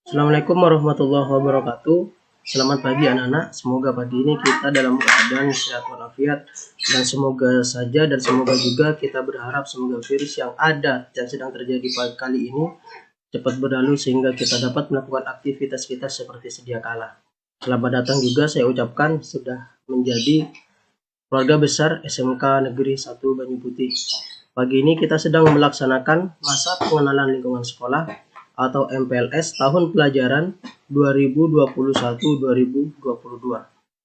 Assalamualaikum warahmatullahi wabarakatuh. Selamat pagi anak-anak. Semoga pagi ini kita dalam keadaan sehat walafiat dan semoga juga kita berharap semoga virus yang ada dan sedang terjadi pada kali ini cepat berlalu sehingga kita dapat melakukan aktivitas kita seperti sedia kala. Selamat datang juga saya ucapkan sudah menjadi keluarga besar SMK Negeri 1 Banyu Putih. Pagi ini kita sedang melaksanakan masa pengenalan lingkungan sekolah atau MPLS tahun pelajaran 2021-2022.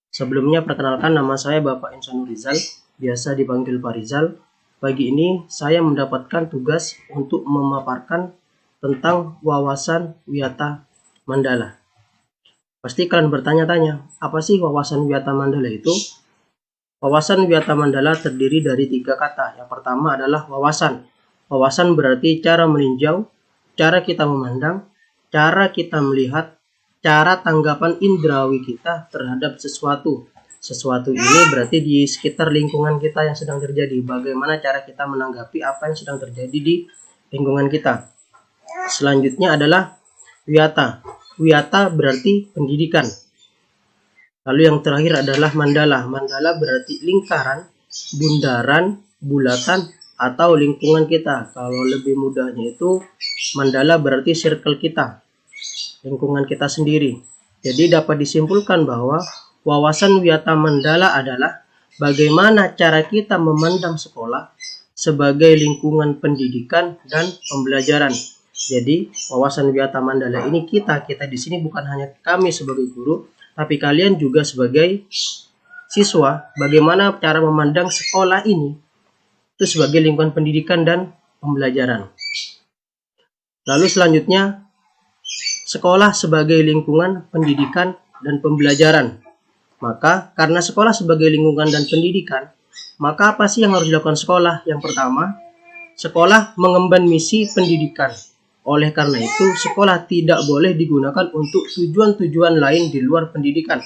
Sebelumnya perkenalkan, nama saya Bapak Insanur Rizal, biasa dipanggil Pak Rizal. Pagi ini saya mendapatkan tugas untuk memaparkan tentang wawasan Wiyata Mandala. Pasti kalian bertanya-tanya, apa sih wawasan Wiyata Mandala itu? Wawasan Wiyata Mandala terdiri dari 3 kata. Yang pertama adalah wawasan. Wawasan berarti cara meninjau, cara kita memandang, cara kita melihat, cara tanggapan indrawi kita terhadap sesuatu. Sesuatu ini berarti di sekitar lingkungan kita yang sedang terjadi. Bagaimana cara kita menanggapi apa yang sedang terjadi di lingkungan kita. Selanjutnya adalah wiyata. Wiyata berarti pendidikan. Lalu yang terakhir adalah mandala. Mandala berarti lingkaran, bundaran, bulatan, atau lingkungan kita. Kalau lebih mudahnya itu mandala berarti circle kita, lingkungan kita sendiri. Jadi dapat disimpulkan bahwa wawasan Wiyata Mandala adalah bagaimana cara kita memandang sekolah sebagai lingkungan pendidikan dan pembelajaran. Jadi wawasan Wiyata Mandala ini kita di sini bukan hanya kami sebagai guru, tapi kalian juga sebagai siswa, bagaimana cara memandang sekolah ini itu sebagai lingkungan pendidikan dan pembelajaran. Lalu selanjutnya, sekolah sebagai lingkungan pendidikan dan pembelajaran. Maka karena sekolah sebagai lingkungan dan pendidikan, maka apa sih yang harus dilakukan sekolah? Yang pertama, sekolah mengemban misi pendidikan. Oleh karena itu, sekolah tidak boleh digunakan untuk tujuan-tujuan lain di luar pendidikan.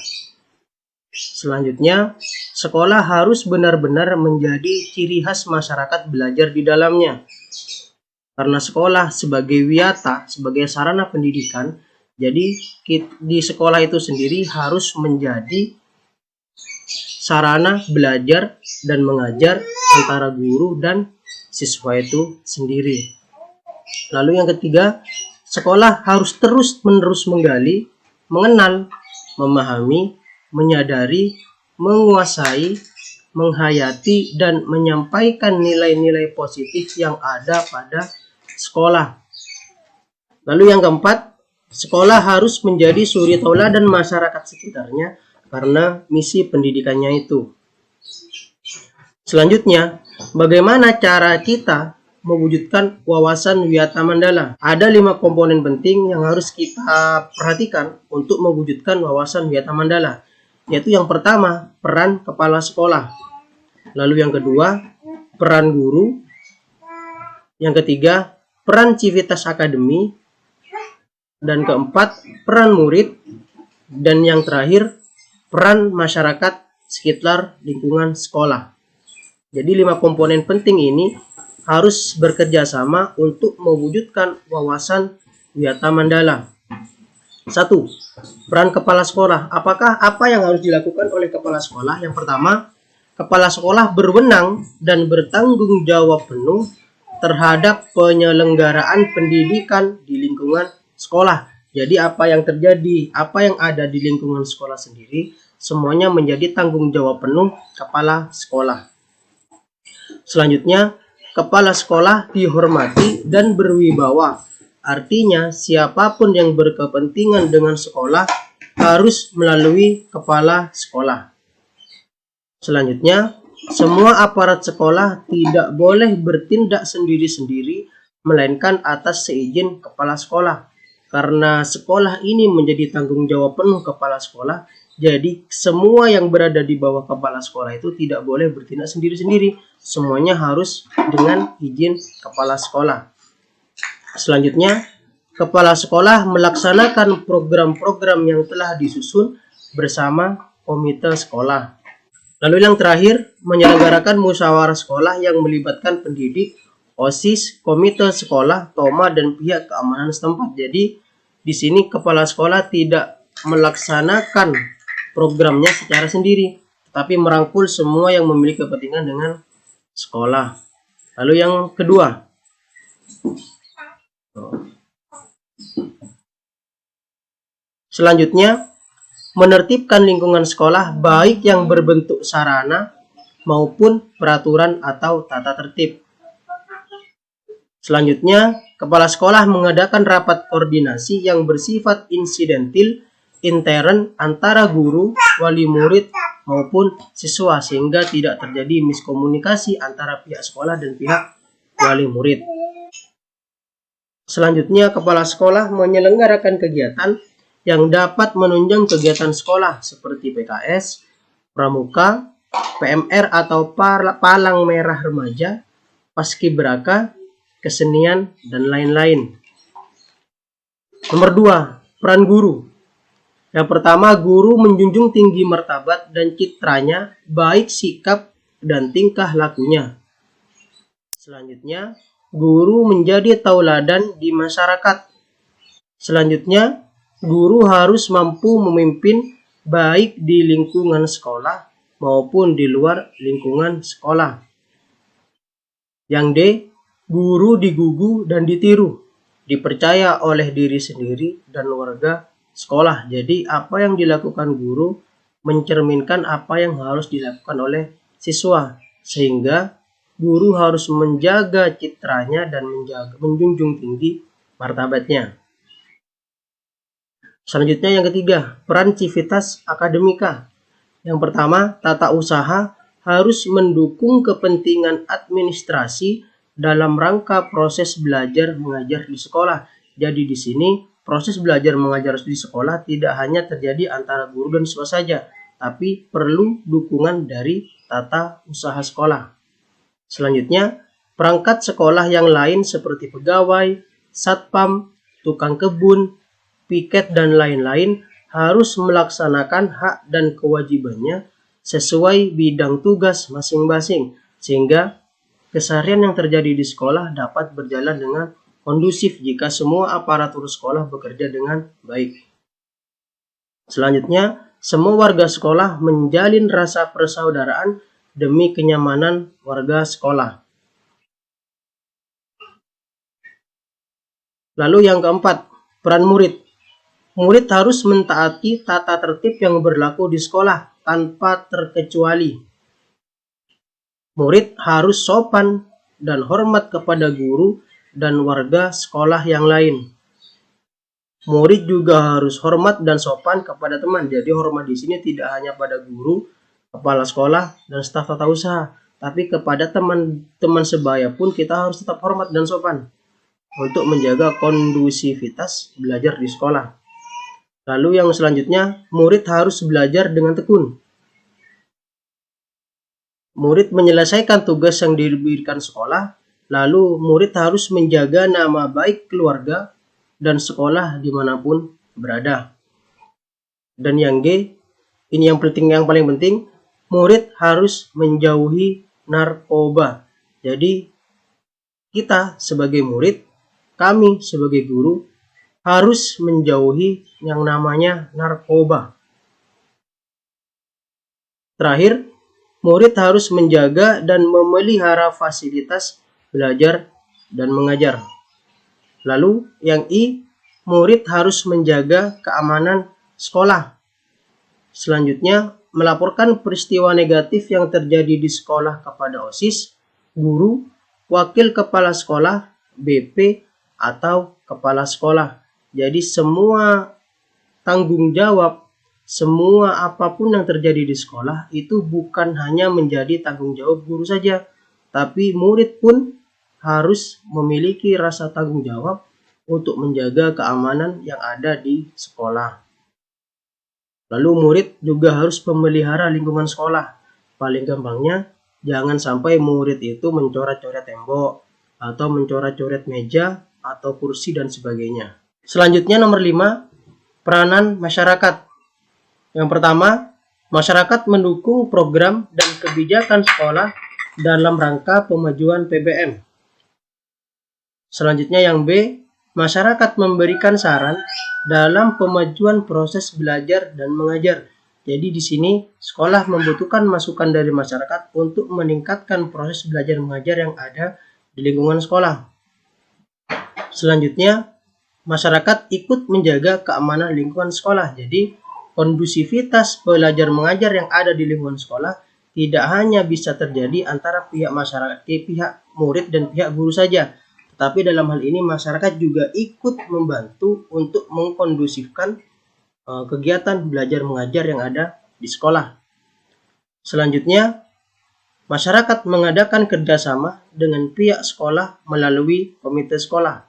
Selanjutnya, sekolah harus benar-benar menjadi ciri khas masyarakat belajar di dalamnya. Karena sekolah sebagai wiyata, sebagai sarana pendidikan, jadi di sekolah itu sendiri harus menjadi sarana belajar dan mengajar antara guru dan siswa itu sendiri. Lalu yang ketiga, sekolah harus terus-menerus menggali, mengenal, memahami, menyadari, menguasai, menghayati, dan menyampaikan nilai-nilai positif yang ada pada sekolah. Lalu yang keempat, sekolah harus menjadi suri tauladan masyarakat sekitarnya karena misi pendidikannya itu. Selanjutnya, bagaimana cara kita mewujudkan wawasan Wiyata Mandala? Ada 5 komponen penting yang harus kita perhatikan untuk mewujudkan wawasan Wiyata Mandala. Yaitu yang pertama, peran kepala sekolah. Lalu yang kedua, peran guru. Yang ketiga, peran civitas akademi. Dan keempat, peran murid. Dan yang terakhir, peran masyarakat sekitar lingkungan sekolah. Jadi 5 komponen penting ini harus bekerja sama untuk mewujudkan wawasan Wiyata Mandala. 1. Peran kepala sekolah. Apa yang harus dilakukan oleh kepala sekolah? Yang pertama, kepala sekolah berwenang dan bertanggung jawab penuh terhadap penyelenggaraan pendidikan di lingkungan sekolah. Jadi apa yang terjadi, apa yang ada di lingkungan sekolah sendiri, semuanya menjadi tanggung jawab penuh kepala sekolah. Selanjutnya, kepala sekolah dihormati dan berwibawa. Artinya, siapapun yang berkepentingan dengan sekolah harus melalui kepala sekolah. Selanjutnya, semua aparat sekolah tidak boleh bertindak sendiri-sendiri, melainkan atas seizin kepala sekolah. Karena sekolah ini menjadi tanggung jawab penuh kepala sekolah, jadi semua yang berada di bawah kepala sekolah itu tidak boleh bertindak sendiri-sendiri. Semuanya harus dengan izin kepala sekolah. Selanjutnya, kepala sekolah melaksanakan program-program yang telah disusun bersama komite sekolah. Lalu yang terakhir, menyelenggarakan musyawarah sekolah yang melibatkan pendidik, OSIS, komite sekolah, TOMA, dan pihak keamanan setempat. Jadi di sini kepala sekolah tidak melaksanakan programnya secara sendiri, tetapi merangkul semua yang memiliki kepentingan dengan sekolah. Lalu yang kedua, selanjutnya, menertibkan lingkungan sekolah baik yang berbentuk sarana maupun peraturan atau tata tertib. Selanjutnya, kepala sekolah mengadakan rapat koordinasi yang bersifat insidentil intern antara guru, wali murid, maupun siswa sehingga tidak terjadi miskomunikasi antara pihak sekolah dan pihak wali murid. Selanjutnya, kepala sekolah menyelenggarakan kegiatan yang dapat menunjang kegiatan sekolah seperti PKS, pramuka, PMR atau palang merah remaja, paskibraka, kesenian, dan lain-lain. Nomor 2, peran guru. Yang pertama, guru menjunjung tinggi martabat dan citranya, baik sikap dan tingkah lakunya. Selanjutnya, guru menjadi tauladan di masyarakat. Selanjutnya, guru harus mampu memimpin baik di lingkungan sekolah maupun di luar lingkungan sekolah. Yang D, guru digugu dan ditiru, dipercaya oleh diri sendiri dan warga sekolah. Jadi apa yang dilakukan guru mencerminkan apa yang harus dilakukan oleh siswa, sehingga guru harus menjaga citranya dan menjunjung tinggi martabatnya. Selanjutnya yang ketiga, peran civitas akademika. Yang pertama, tata usaha harus mendukung kepentingan administrasi dalam rangka proses belajar mengajar di sekolah. Jadi di sini proses belajar mengajar di sekolah tidak hanya terjadi antara guru dan siswa saja, tapi perlu dukungan dari tata usaha sekolah. Selanjutnya, perangkat sekolah yang lain seperti pegawai, satpam, tukang kebun, piket, dan lain-lain harus melaksanakan hak dan kewajibannya sesuai bidang tugas masing-masing, sehingga keseharian yang terjadi di sekolah dapat berjalan dengan kondusif jika semua aparatur sekolah bekerja dengan baik. Selanjutnya, semua warga sekolah menjalin rasa persaudaraan demi kenyamanan warga sekolah. Lalu yang keempat, peran murid. Murid harus mentaati tata tertib yang berlaku di sekolah tanpa terkecuali. Murid harus sopan dan hormat kepada guru dan warga sekolah yang lain. Murid juga harus hormat dan sopan kepada teman. Jadi hormat di sini tidak hanya pada guru, kepala sekolah, dan staf tata usaha, tapi kepada teman-teman sebaya pun kita harus tetap hormat dan sopan untuk menjaga kondusivitas belajar di sekolah. Lalu yang selanjutnya, murid harus belajar dengan tekun. Murid menyelesaikan tugas yang diberikan sekolah, lalu murid harus menjaga nama baik keluarga dan sekolah dimanapun berada. Dan yang G, ini yang paling penting, murid harus menjauhi narkoba. Jadi kita sebagai murid, kami sebagai guru harus menjauhi yang namanya narkoba. Terakhir, murid harus menjaga dan memelihara fasilitas belajar dan mengajar. Lalu yang I, murid harus menjaga keamanan sekolah. Selanjutnya, melaporkan peristiwa negatif yang terjadi di sekolah kepada OSIS, guru, wakil kepala sekolah, BP, atau kepala sekolah. Jadi semua tanggung jawab, semua apapun yang terjadi di sekolah itu bukan hanya menjadi tanggung jawab guru saja, tapi murid pun harus memiliki rasa tanggung jawab untuk menjaga keamanan yang ada di sekolah. Lalu murid juga harus memelihara lingkungan sekolah. Paling gampangnya, jangan sampai murid itu mencoret-coret tembok atau mencoret-coret meja atau kursi dan sebagainya. Selanjutnya nomor 5, peranan masyarakat. Yang pertama, masyarakat mendukung program dan kebijakan sekolah dalam rangka pemajuan PBM. Selanjutnya yang B, masyarakat memberikan saran dalam pemajuan proses belajar dan mengajar. Jadi di sini sekolah membutuhkan masukan dari masyarakat untuk meningkatkan proses belajar mengajar yang ada di lingkungan sekolah. Selanjutnya, masyarakat ikut menjaga keamanan lingkungan sekolah. Jadi kondusivitas belajar mengajar yang ada di lingkungan sekolah tidak hanya bisa terjadi antara pihak masyarakat, pihak murid dan pihak guru saja, tetapi dalam hal ini masyarakat juga ikut membantu untuk mengkondusifkan kegiatan belajar mengajar yang ada di sekolah. Selanjutnya, masyarakat mengadakan kerjasama dengan pihak sekolah melalui komite sekolah.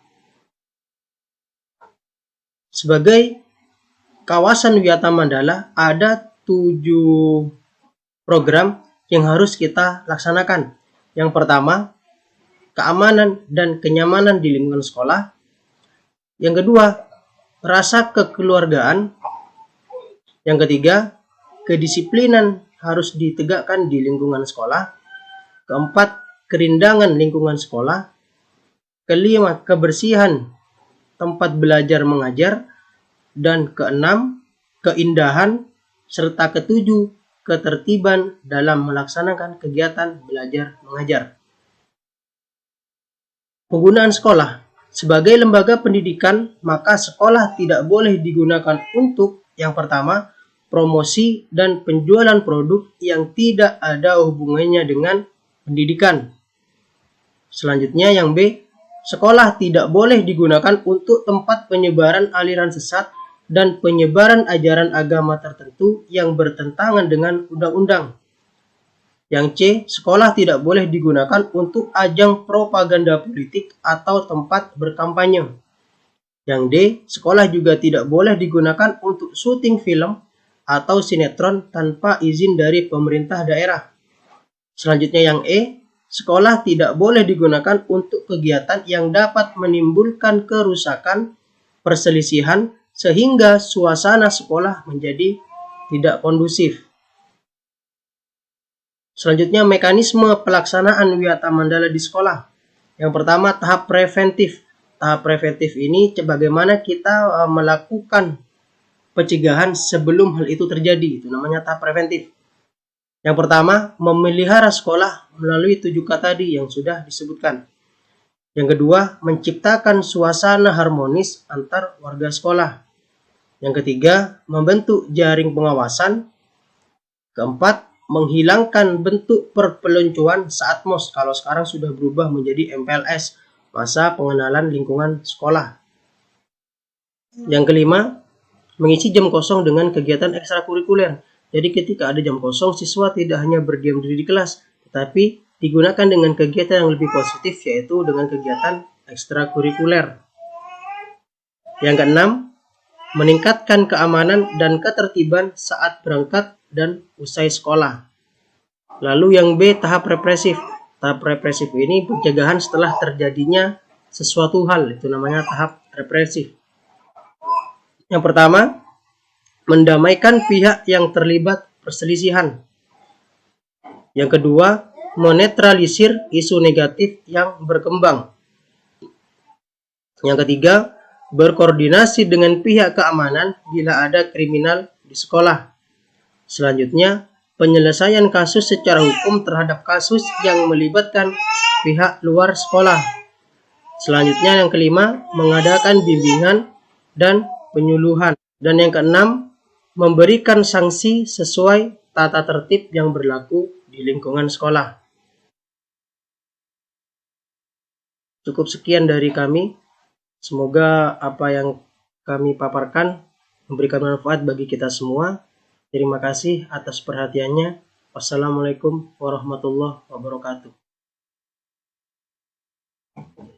Sebagai kawasan wisata Mandala, ada 7 program yang harus kita laksanakan. Yang pertama, keamanan dan kenyamanan di lingkungan sekolah. Yang kedua, rasa kekeluargaan. Yang ketiga, kedisiplinan harus ditegakkan di lingkungan sekolah. Keempat, kerindangan lingkungan sekolah. Kelima, kebersihan tempat belajar mengajar. Dan keenam, keindahan. Serta ketujuh, ketertiban dalam melaksanakan kegiatan belajar mengajar. Penggunaan sekolah. Sebagai lembaga pendidikan, maka sekolah tidak boleh digunakan untuk yang pertama, promosi dan penjualan produk yang tidak ada hubungannya dengan pendidikan. Selanjutnya yang B, sekolah tidak boleh digunakan untuk tempat penyebaran aliran sesat dan penyebaran ajaran agama tertentu yang bertentangan dengan undang-undang. Yang C, sekolah tidak boleh digunakan untuk ajang propaganda politik atau tempat berkampanye. Yang D, sekolah juga tidak boleh digunakan untuk syuting film atau sinetron tanpa izin dari pemerintah daerah. Selanjutnya yang E, sekolah tidak boleh digunakan untuk kegiatan yang dapat menimbulkan kerusakan, perselisihan, sehingga suasana sekolah menjadi tidak kondusif. Selanjutnya mekanisme pelaksanaan wisata Mandala di sekolah. Yang pertama, tahap preventif. Tahap preventif ini bagaimana kita melakukan pencegahan sebelum hal itu terjadi, itu namanya tahap preventif. Yang pertama, memelihara sekolah melalui 7K tadi yang sudah disebutkan. Yang kedua, menciptakan suasana harmonis antar warga sekolah. Yang ketiga, membentuk jaring pengawasan. Keempat, menghilangkan bentuk perpeloncoan saat MOS, kalau sekarang sudah berubah menjadi MPLS, masa pengenalan lingkungan sekolah. Yang kelima, mengisi jam kosong dengan kegiatan ekstrakurikuler. Jadi ketika ada jam kosong, siswa tidak hanya berdiam diri di kelas, tetapi digunakan dengan kegiatan yang lebih positif, yaitu dengan kegiatan ekstrakurikuler. Yang keenam, meningkatkan keamanan dan ketertiban saat berangkat dan usai sekolah. Lalu yang B, tahap represif. Tahap represif ini pencegahan setelah terjadinya sesuatu hal, itu namanya tahap represif. Yang pertama, mendamaikan pihak yang terlibat perselisihan. Yang kedua, menetralisir isu negatif yang berkembang. Yang ketiga, berkoordinasi dengan pihak keamanan bila ada kriminal di sekolah. Selanjutnya, penyelesaian kasus secara hukum terhadap kasus yang melibatkan pihak luar sekolah. Selanjutnya yang kelima, mengadakan bimbingan dan penyuluhan. Dan yang keenam, memberikan sanksi sesuai tata tertib yang berlaku di lingkungan sekolah. Cukup sekian dari kami. Semoga apa yang kami paparkan memberikan manfaat bagi kita semua. Terima kasih atas perhatiannya. Wassalamualaikum warahmatullahi wabarakatuh.